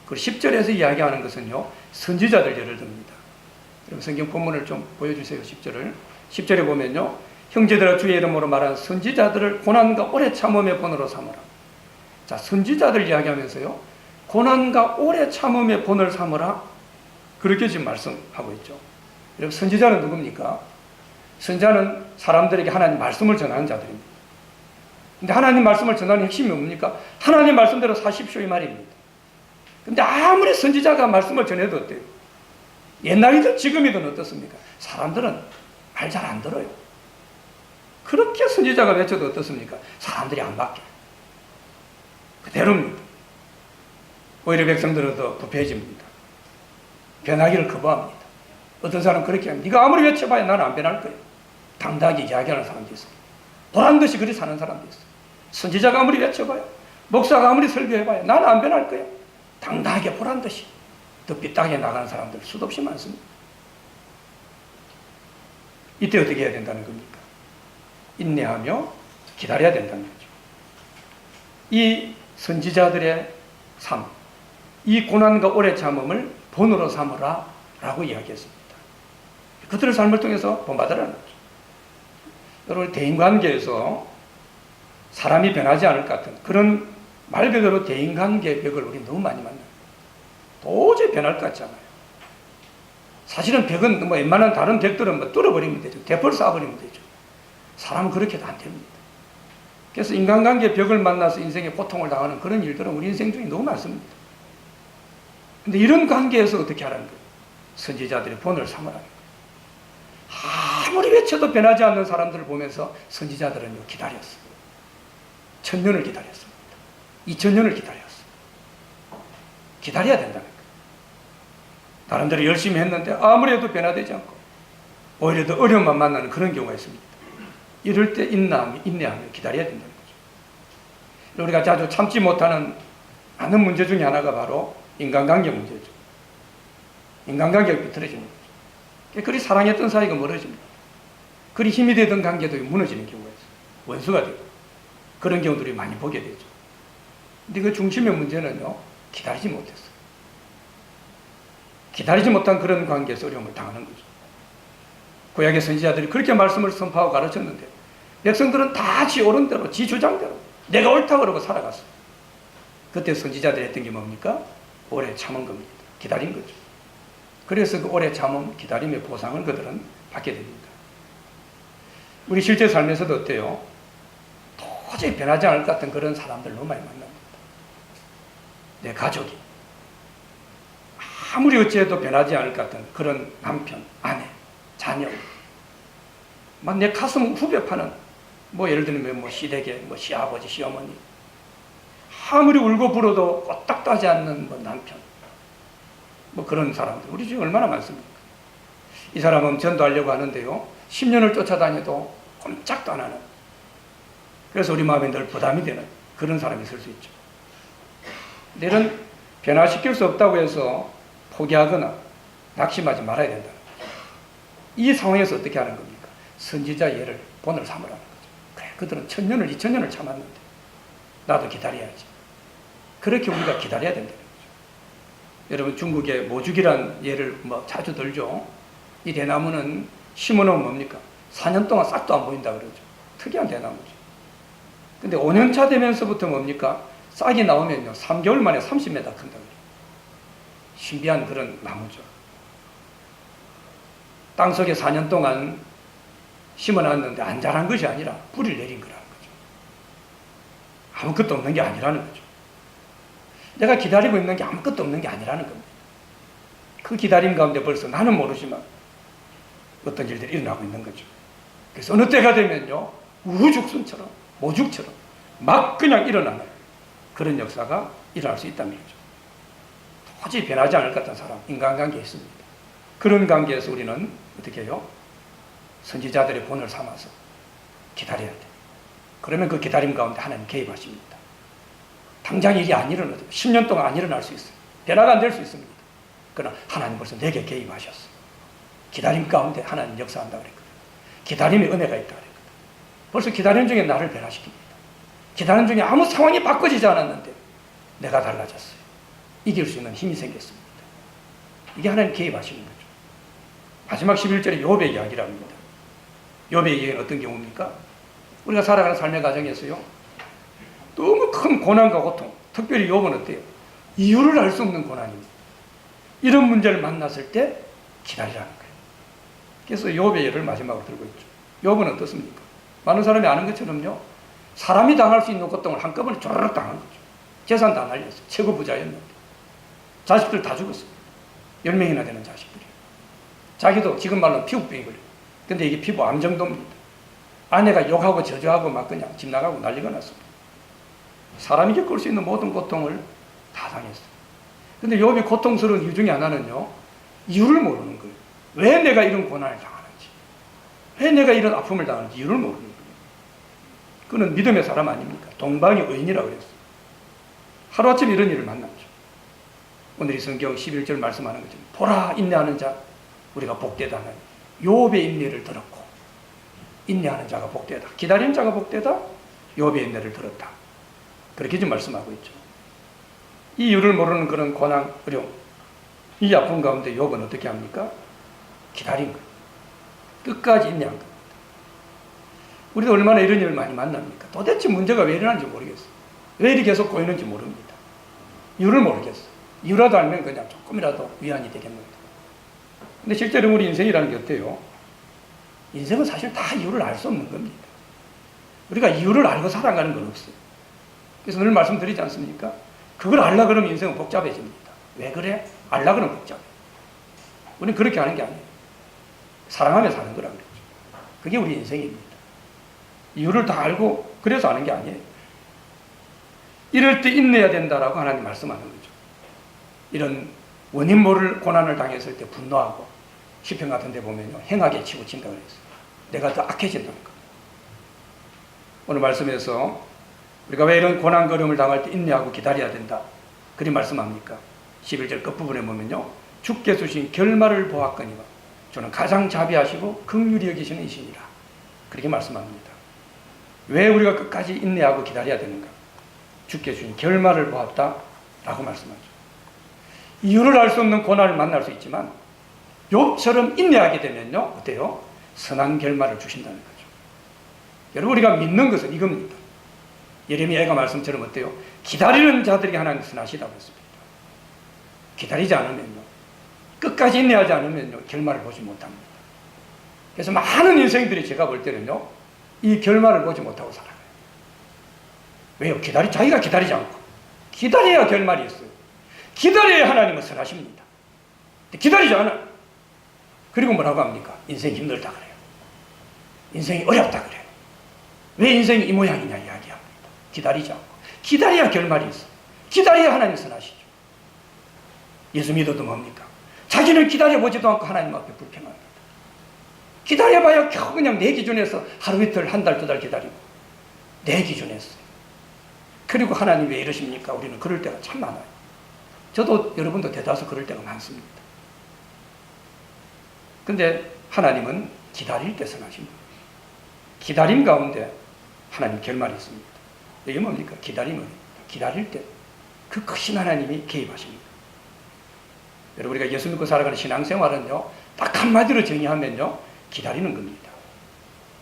S2: 그리고 10절에서 이야기하는 것은요, 선지자들 예를 듭니다. 여러분 성경 본문을 좀 보여주세요. 10절을. 10절에 보면요, 형제들아 주의 이름으로 말한 선지자들을 고난과 오래 참음의 본으로 삼으라. 자, 선지자들 이야기하면서요, 고난과 오래 참음의 본을 삼으라. 그렇게 지금 말씀하고 있죠. 여러분 선지자는 누굽니까? 선지자는 사람들에게 하나님 말씀을 전하는 자들입니다. 근데 하나님 말씀을 전하는 핵심이 뭡니까? 하나님 말씀대로 사십시오 이 말입니다. 근데 아무리 선지자가 말씀을 전해도 어때요? 옛날이든 지금이든 어떻습니까? 사람들은 말 잘 안 들어요. 그렇게 선지자가 외쳐도 어떻습니까? 사람들이 안 받게. 그대로입니다. 오히려 백성들은 더 부패해집니다. 변하기를 거부합니다. 어떤 사람은 그렇게 합니다. 네가 아무리 외쳐봐야 나는 안 변할 거야. 당당하게 이야기하는 사람도 있어요. 보란듯이 그리 사는 사람도 있어요. 선지자가 아무리 외쳐봐요, 목사가 아무리 설교해봐요, 나는 안 변할 거야. 당당하게 보란듯이 더 삐딱하게 나가는 사람들 수도 없이 많습니다. 이때 어떻게 해야 된다는 겁니까? 인내하며 기다려야 된다는 거죠. 이 선지자들의 삶, 이 고난과 오래 참음을 본으로 삼으라 라고 이야기했습니다. 그들의 삶을 통해서 본받으라는 거죠. 여러분, 대인관계에서 사람이 변하지 않을 것 같은 그런 말 그대로 대인관계 벽을 우리 너무 많이 만나요. 도저히 변할 것 같지 않아요. 사실은 벽은 뭐 웬만한 다른 벽들은 뭐 뚫어버리면 되죠. 대포를 쏴버리면 되죠. 사람은 그렇게도 안 됩니다. 그래서 인간관계 벽을 만나서 인생의 고통을 당하는 그런 일들은 우리 인생 중에 너무 많습니다. 근데 이런 관계에서 어떻게 하라는 거예요? 선지자들의 본을 삼으라는 거예요. 아무리 외쳐도 변하지 않는 사람들을 보면서 선지자들은 기다렸어요. 1000년을 기다렸습니다. 2000년을 기다렸어요. 기다려야 된다는 거예요. 나름대로 열심히 했는데 아무리 해도 변화되지 않고 오히려 더 어려움만 만나는 그런 경우가 있습니다. 이럴 때 인내하며 기다려야 된다는 거죠. 우리가 자주 참지 못하는 많은 문제 중에 하나가 바로 인간관계 문제죠. 인간관계가 비틀어지는 거죠. 그리 사랑했던 사이가 멀어집니다. 그리 힘이 되던 관계도 무너지는 경우가 있어요. 원수가 되고 그런 경우들이 많이 보게 되죠. 근데 그 중심의 문제는요, 기다리지 못했어요. 기다리지 못한 그런 관계에서 어려움을 당하는 거죠. 구약의 선지자들이 그렇게 말씀을 선포하고 가르쳤는데 백성들은 다 지 옳은 대로, 지 주장대로 내가 옳다고 그러고 살아갔어요. 그때 선지자들이 했던 게 뭡니까? 오래 참은 겁니다. 기다린 거죠. 그래서 그 오래 참음, 기다림의 보상을 그들은 받게 됩니다. 우리 실제 삶에서도 어때요? 도저히 변하지 않을 것 같은 그런 사람들 너무 많이 만납니다. 내 가족이 아무리 어찌해도 변하지 않을 것 같은 그런 남편, 아내, 자녀, 막 내 가슴 후벼 파는, 뭐 예를 들면 뭐 시댁의 뭐 시아버지, 시어머니, 아무리 울고 불어도 껐딱도 하지 않는 뭐 남편, 뭐 그런 사람들 우리 중에 얼마나 많습니까? 이 사람은 전도하려고 하는데요, 10년을 쫓아다녀도 꼼짝도 안 하는, 그래서 우리 마음에 늘 부담이 되는 그런 사람이 있을 수 있죠. 이런 변화시킬 수 없다고 해서 포기하거나 낙심하지 말아야 된다는 거죠. 이 상황에서 어떻게 하는 겁니까? 선지자 예를 본을 삼으라는 거죠. 그래, 그들은 1000년을 2000년을 참았는데 나도 기다려야지. 그렇게 우리가 기다려야 된다는 거죠. 여러분, 중국의 모죽이란 예를 뭐 자주 들죠. 이 대나무는 심어놓으면 뭡니까? 4년 동안 싹도 안 보인다 그러죠. 특이한 대나무죠. 근데 5년차 되면서부터 뭡니까? 싹이 나오면요, 3개월 만에 30m 큰다 그래요. 신비한 그런 나무죠. 땅속에 4년 동안 심어놨는데 안 자란 것이 아니라 뿌리를 내린 거라는 거죠. 아무것도 없는 게 아니라는 거죠. 내가 기다리고 있는 게 아무것도 없는 게 아니라는 겁니다. 그 기다림 가운데 벌써 나는 모르지만 어떤 일들이 일어나고 있는 거죠. 그래서 어느 때가 되면요, 우후죽순처럼, 모죽처럼 막 그냥 일어나는 그런 역사가 일어날 수 있다는 거죠. 도저히 변하지 않을 것 같은 사람, 인간관계에 있습니다. 그런 관계에서 우리는 어떻게 해요? 선지자들의 본을 삼아서 기다려야 돼. 그러면 그 기다림 가운데 하나님 개입하십니다. 당장 일이 안 일어나도 10년 동안 안 일어날 수 있어요. 변화가 안 될 수 있습니다. 그러나 하나님 벌써 내게 개입하셨어요. 기다림 가운데 하나님 역사한다고 그랬거든요. 기다림의 은혜가 있다고 그랬거든요. 벌써 기다림 중에 나를 변화시킵니다. 기다림 중에 아무 상황이 바꿔지지 않았는데 내가 달라졌어요. 이길 수 있는 힘이 생겼습니다. 이게 하나님 개입하시는 거죠. 마지막 11절에 욥의 이야기를 합니다. 욥의 이야기는 어떤 경우입니까? 우리가 살아가는 삶의 과정에서요, 너무 큰 고난과 고통, 특별히 욥은 어때요? 이유를 알 수 없는 고난입니다. 이런 문제를 만났을 때 기다리라는 거예요. 그래서 욥의 예를 마지막으로 들고 있죠. 욥은 어떻습니까? 많은 사람이 아는 것처럼요, 사람이 당할 수 있는 고통을 한꺼번에 쪼르륵 당한 거죠. 재산 다 날렸어요. 최고 부자였는데. 자식들 다 죽었어요. 10명이나 되는 자식들이. 자기도 지금 말로 피부병이 걸려요. 근데 이게 피부암 정도입니다. 아내가 욕하고 저주하고 막 그냥 집 나가고 난리가 났습니다. 사람이 겪을 수 있는 모든 고통을 다 당했어요. 근데 욥이 고통스러운 이유 중에 하나는요, 이유를 모르는 거예요. 왜 내가 이런 고난을 당하는지, 왜 내가 이런 아픔을 당하는지 이유를 모르는 거예요. 그는 믿음의 사람 아닙니까? 동방의 의인이라고 그랬어요. 하루아침에 이런 일을 만났죠. 오늘 이 성경 11절 말씀하는 거죠. 보라, 인내하는 자, 우리가 복되다는 욥의 인내를 들었고, 인내하는 자가 복되다, 기다리는 자가 복되다, 욥의 인내를 들었다. 그렇게 좀 말씀하고 있죠. 이 이유를 모르는 그런 고난, 어려움, 이 아픔 가운데 욥은 어떻게 합니까? 기다린 거예요. 끝까지 인내한 겁니다. 우리도 얼마나 이런 일을 많이 만납니까? 도대체 문제가 왜 일어나는지 모르겠어요. 왜 이리 계속 고이는지 모릅니다. 이유를 모르겠어요. 이유라도 알면 그냥 조금이라도 위안이 되겠는데. 근데 실제로 우리 인생이라는 게 어때요? 인생은 사실 다 이유를 알 수 없는 겁니다. 우리가 이유를 알고 살아가는 건 없어요. 그래서 늘 말씀드리지 않습니까? 그걸 알라 그러면 인생은 복잡해집니다. 왜 그래? 알라 그러면 복잡해. 우리는 그렇게 하는 게 아니에요. 사랑하며 사는 거라 그랬죠. 그게 우리 인생입니다. 이유를 다 알고 그래서 하는 게 아니에요. 이럴 때 인내해야 된다라고 하나님 말씀하는 거죠. 이런 원인 모를 고난을 당했을 때 분노하고, 시편 같은 데 보면요, 행하게 치우친다고 그랬어요. 내가 더 악해진다는 거. 오늘 말씀에서 우리가 왜 이런 고난 거름을 당할 때 인내하고 기다려야 된다, 그리 말씀합니까? 11절 끝부분에 보면요, 주께 주신 결말을 보았거니와 저는 가장 자비하시고 긍휼히 여기시는 이시니라, 그렇게 말씀합니다. 왜 우리가 끝까지 인내하고 기다려야 되는가? 주께 주신 결말을 보았다 라고 말씀하죠. 이유를 알 수 없는 고난을 만날 수 있지만 욥처럼 인내하게 되면요, 어때요? 선한 결말을 주신다는 거죠. 여러분, 우리가 믿는 것은 이겁니다. 예레미야가 말씀처럼 어때요? 기다리는 자들에게 하나님 선하시다고 했습니다. 기다리지 않으면요, 끝까지 인내하지 않으면요, 결말을 보지 못합니다. 그래서 많은 인생들이 제가 볼 때는요, 이 결말을 보지 못하고 살아요. 왜요? 자기가 기다리지 않고. 기다려야 결말이 있어요. 기다려야 하나님은 선하십니다. 기다리지 않아요. 그리고 뭐라고 합니까? 인생이 힘들다 그래요. 인생이 어렵다 그래요. 왜 인생이 이 모양이냐 이야기합니다. 기다리지 않고. 기다려야 결말이 있어요. 기다려야 하나님 선하시죠. 예수 믿어도 뭡니까? 자기는 기다려보지도 않고 하나님 앞에 불평합니다. 기다려봐야 겨우 그냥 내 기준에서 하루 이틀, 한 달, 두 달 기다리고, 내 기준에서. 그리고 하나님 왜 이러십니까? 우리는 그럴 때가 참 많아요. 저도 여러분도 대다수 그럴 때가 많습니다. 근데 하나님은 기다릴 때 선하십니다. 기다림 가운데 하나님 결말이 있습니다. 이게 뭡니까? 기다림은 기다릴 때 그 크신 하나님이 개입하십니다. 여러분, 우리가 예수 믿고 살아가는 신앙생활은요, 딱 한마디로 정의하면요, 기다리는 겁니다.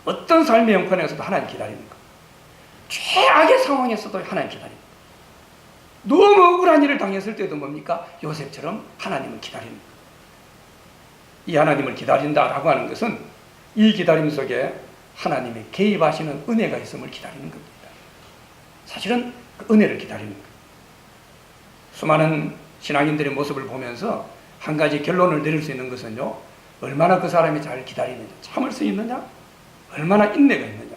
S2: 어떤 삶의 형편에서도 하나님 기다리는 거. 최악의 상황에서도 하나님 기다립니다. 너무 억울한 일을 당했을 때도 뭡니까? 요셉처럼 하나님을 기다리는 거. 이 하나님을 기다린다라고 하는 것은 이 기다림 속에 하나님이 개입하시는 은혜가 있음을 기다리는 겁니다. 사실은 그 은혜를 기다리는 거예요. 수많은 신앙인들의 모습을 보면서 한 가지 결론을 내릴 수 있는 것은요, 얼마나 그 사람이 잘 기다리느냐, 참을 수 있느냐, 얼마나 인내가 있느냐,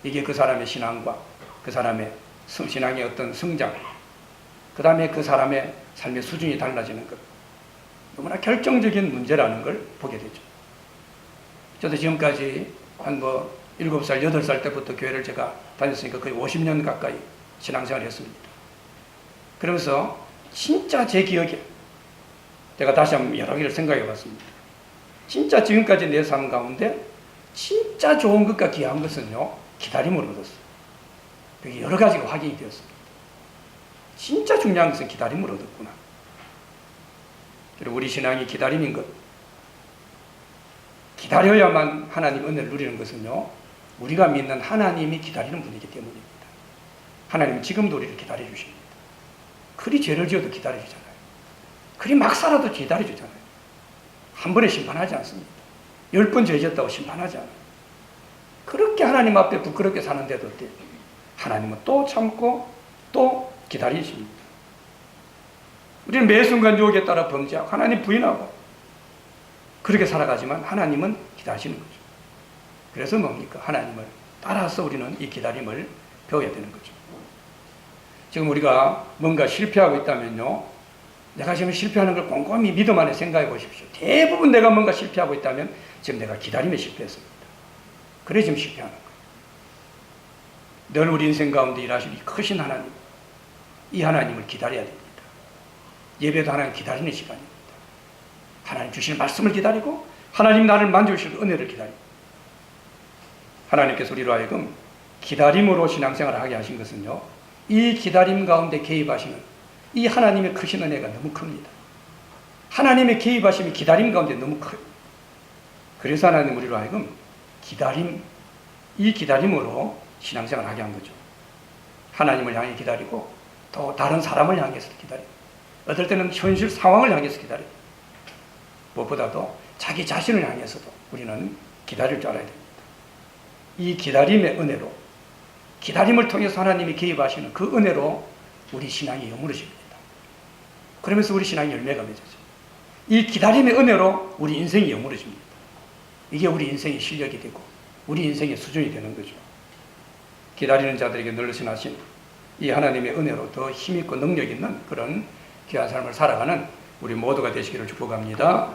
S2: 이게 그 사람의 신앙과 그 사람의 신앙의 어떤 성장, 그 다음에 그 사람의 삶의 수준이 달라지는 것, 너무나 결정적인 문제라는 걸 보게 되죠. 저도 지금까지 한 7살, 8살 때부터 교회를 제가 다녔으니까 거의 50년 가까이 신앙생활을 했습니다. 그러면서 진짜 제 기억에 제가 다시 한번 여러 개를 생각해 봤습니다. 진짜 지금까지 내 삶 가운데 진짜 좋은 것과 귀한 것은요, 기다림을 얻었어요. 그게 여러 가지가 확인이 되었습니다. 진짜 중요한 것은 기다림을 얻었구나. 그리고 우리 신앙이 기다림인 것, 기다려야만 하나님 은혜를 누리는 것은요, 우리가 믿는 하나님이 기다리는 분이기 때문입니다. 하나님은 지금도 우리를 기다려 주십니다. 그리 죄를 지어도 기다려 주잖아요. 그리 막 살아도 기다려 주잖아요. 한 번에 심판하지 않습니다. 10번 죄 지었다고 심판하지 않아요. 그렇게 하나님 앞에 부끄럽게 사는데도 하나님은 또 참고 또 기다리십니다. 우리는 매 순간 유혹에 따라 범죄하고 하나님 부인하고 그렇게 살아가지만 하나님은 기다리시는 거죠. 그래서 뭡니까? 하나님을 따라서 우리는 이 기다림을 배워야 되는 거죠. 지금 우리가 뭔가 실패하고 있다면요, 내가 지금 실패하는 걸 꼼꼼히 믿음 안에 생각해 보십시오. 대부분 내가 뭔가 실패하고 있다면 지금 내가 기다림에 실패했습니다. 그래 지금 실패하는 거예요. 늘 우리 인생 가운데 일하실 이 크신 하나님, 이 하나님을 기다려야 됩니다. 예배도 하나님 기다리는 시간입니다. 하나님 주실 말씀을 기다리고 하나님 나를 만져주실 은혜를 기다리고, 하나님께서 우리로 하여금 기다림으로 신앙생활을 하게 하신 것은요, 이 기다림 가운데 개입하시는 이 하나님의 크신 은혜가 너무 큽니다. 하나님의 개입하심이 기다림 가운데 너무 커요. 그래서 하나님 우리로 하여금 이 기다림으로 신앙생활을 하게 한 거죠. 하나님을 향해 기다리고 또 다른 사람을 향해서 기다리고, 어떨 때는 현실 상황을 향해서 기다리고, 무엇보다도 자기 자신을 향해서도 우리는 기다릴 줄 알아야 됩니다. 이 기다림의 은혜로, 기다림을 통해서 하나님이 개입하시는 그 은혜로 우리 신앙이 여물어집니다. 그러면서 우리 신앙이 열매가 맺어져요. 이 기다림의 은혜로 우리 인생이 여물어집니다. 이게 우리 인생의 실력이 되고 우리 인생의 수준이 되는 거죠. 기다리는 자들에게 늘으신하신 이 하나님의 은혜로 더 힘있고 능력 있는 그런 귀한 삶을 살아가는 우리 모두가 되시기를 축복합니다.